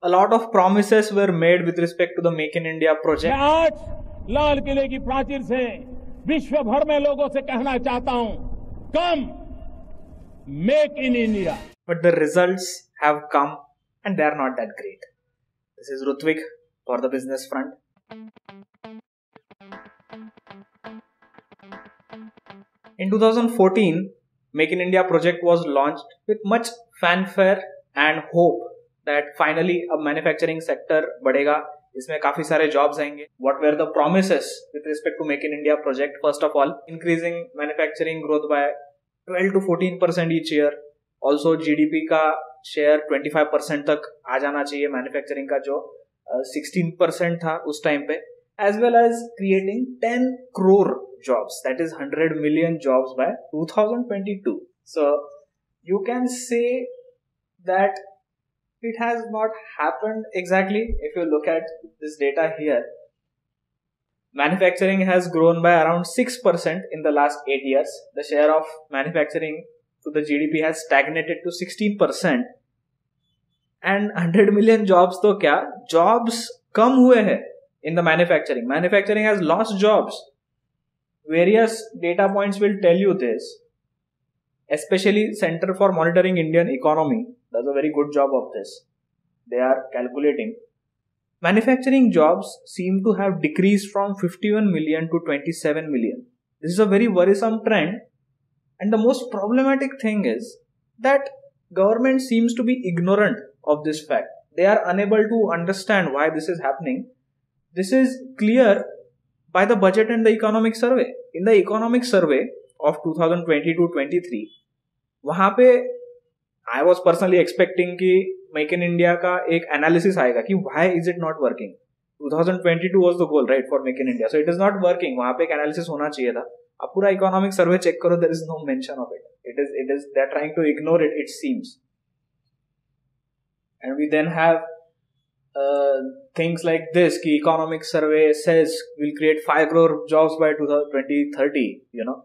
a lot of promises were made with respect to the Make in India project. मैं आज लाल किले की प्राचीर से विश्व भर में लोगों से कहना चाहता हूं, कम make in India. But the results have come and they are not that great. This is Rutvik for the Business Front. In 2014, Make in India project was launched with much fanfare and hope that finally a manufacturing sector बढ़ेगा, इसमें काफी सारे jobs आएंगे. What were the promises with respect to Make in India project? First of all, increasing manufacturing growth by 12 to 14% each year. Also GDP का share 25% तक आ जाना चाहिए manufacturing का, जो 16% था उस टाइम पे, as well as creating 10 crore jobs, that is 100 million jobs by 2022. So you can say that it has not happened exactly. If you look at this data here, manufacturing has grown by around 6% in the last 8 years. The share of manufacturing to the GDP has stagnated to 16%. And 100 million jobs तो क्या, jobs कम हुए हैं in the manufacturing. Manufacturing has lost jobs. Various data points will tell you this. Especially Center for Monitoring Indian Economy does a very good job of this. They are calculating. Manufacturing jobs seem to have decreased from 51 million to 27 million. This is a very worrisome trend. And the most problematic thing is that government seems to be ignorant of this fact. They are unable to understand why this is happening. This is clear by the budget and the economic survey. In the economic survey of 2022-23, वहाँ पे I was personally expecting कि Make in India का एक analysis आएगा कि why is it not working. 2022 was the goal, right, for Make in India. So it is not working. वहाँ पे एक analysis होना चाहिए था. आप पूरा economic survey check करो, there is no mention of it. It is they are trying to ignore it, it seems. And we then have things like this, कि economic survey says we'll create 5 crore jobs by 2030, you know.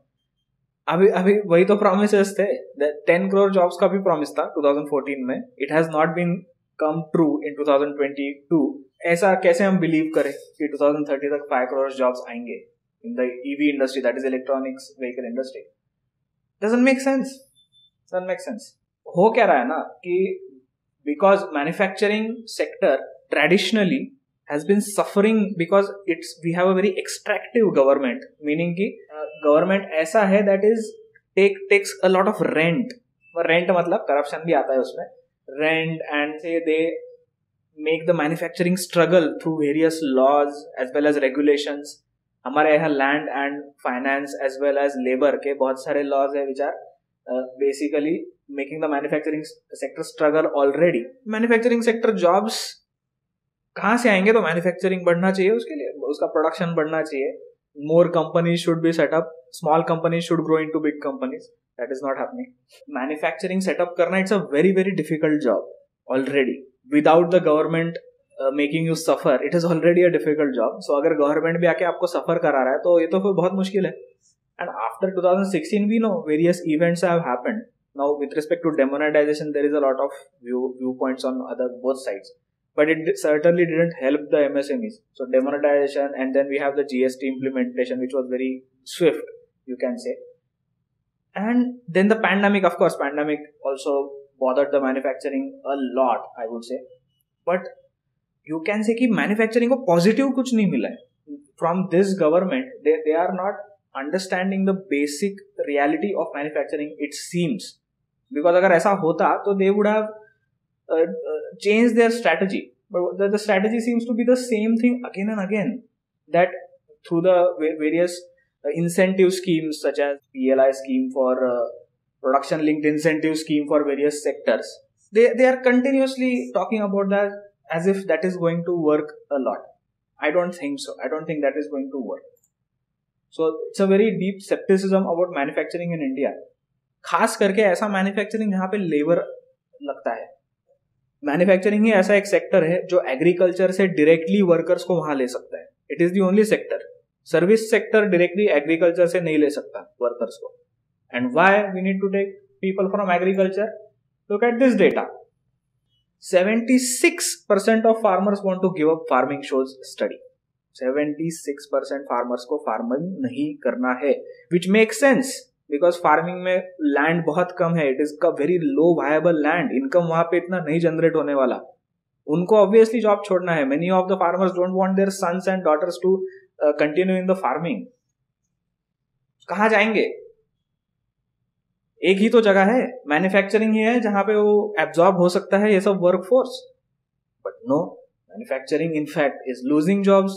अभी वही तो promises थे. 10 crore jobs का भी promise था 2014 में. It has not been come true in 2022. ऐसा कैसे हम believe करें कि 2030 तक 5 crore jobs आएंगे in the EV industry, that is electronics vehicle industry. Doesn't make sense. हो क्या रहा है ना कि because manufacturing sector traditionally has been suffering because we have a very extractive government, meaning कि government ऐसा है that is takes a lot of rent. Rent मतलब corruption भी आता है उसमें. Rent, and say they make the manufacturing struggle through various laws as well as regulations. हमारे यहाँ land and finance as well as labor के बहुत सारे laws है which are basically making the manufacturing sector struggle already. Manufacturing sector jobs कहाँ से आएंगे? तो मैन्युफैक्चरिंग बढ़ना चाहिए, उसके लिए उसका प्रोडक्शन बढ़ना चाहिए. More companies should be set up. Small companies should grow into big companies. That is not happening. Manufacturing setup करना, it's a very very difficult job already. Without the government making you suffer, it is already a difficult job. So अगर government भी आके आपको suffer करा रहा है तो ये तो फिर बहुत मुश्किल है. And after 2016 we know various events have happened. Now with respect to demonetization, there is a lot of viewpoints on both sides. But it certainly didn't help the MSMEs. So demonetization, and then we have the GST implementation, which was very swift, you can say. And then the pandemic, of course, pandemic also bothered the manufacturing a lot, I would say. But you can say कि manufacturing को positive कुछ नहीं मिला है. From this government, they are not understanding the basic reality of manufacturing, it seems. Because अगर ऐसा होता तो they would have change their strategy, but the strategy seems to be the same thing again and again, that through the various incentive schemes such as PLI scheme for production linked incentive scheme for various sectors, they are continuously talking about that as if that is going to work a lot. I don't think so. I don't think that is going to work. So it's a very deep skepticism about manufacturing in India. खास करके ऐसा manufacturing जहाँ पे labour लगता है. Manufacturing ही ऐसा एक sector है जो एग्रीकल्चर से डायरेक्टली वर्कर्स को वहां ले सकता है. It is the only sector. Service sector directly agriculture से नहीं ले सकता वर्कर्स को. And why we need to take people from agriculture? Look at this data. 76% of farmers want to give up farming, shows study. 76% farmers को farming नहीं करना है, which makes sense because farming में लैंड बहुत कम है. It is a very low viable land. Income वहां पे इतना नहीं जनरेट होने वाला. उनको ऑब्वियसली जॉब छोड़ना है. Many of the farmers don't want their sons and daughters to continue in the farming. कहाँ जाएंगे? एक ही तो जगह है, मैन्युफैक्चरिंग ही है जहां पे वो एब्जॉर्ब हो सकता है ये सब workforce. But no, manufacturing in fact is losing jobs.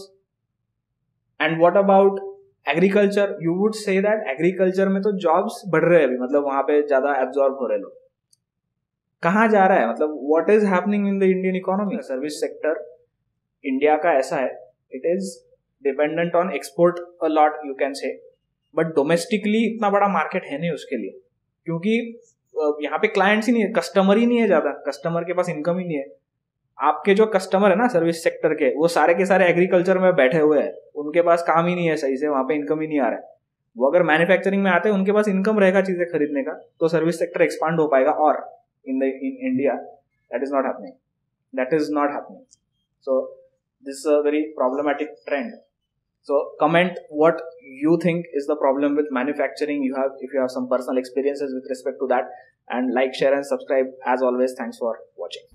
And what about agriculture? You would say that agriculture में तो जॉब्स बढ़ रहे हैं अभी, मतलब वहां पे ज्यादा एब्जॉर्ब हो रहे लोग. कहाँ जा रहा है? मतलब what is happening in the Indian economy? Service sector India का ऐसा है, it is dependent on export a lot, you can say, but domestically इतना बड़ा मार्केट है नहीं उसके लिए, क्योंकि यहाँ पे क्लाइंट्स ही नहीं है, कस्टमर ही नहीं है ज्यादा, कस्टमर के पास इनकम ही नहीं है. आपके जो कस्टमर है ना सर्विस सेक्टर के, वो सारे के सारे एग्रीकल्चर में बैठे हुए हैं, उनके पास काम ही नहीं है सही से, वहां पे इनकम ही नहीं आ रहा है. वो अगर मैन्युफैक्चरिंग में आते हैं, उनके पास इनकम रहेगा चीजें खरीदने का, तो सर्विस सेक्टर एक्सपांड हो पाएगा. और in India that is not happening. So this is a very problematic trend. So comment what you think is the problem with manufacturing. If you have some personal experiences with respect to that, and like, share and subscribe. As always, thanks for watching.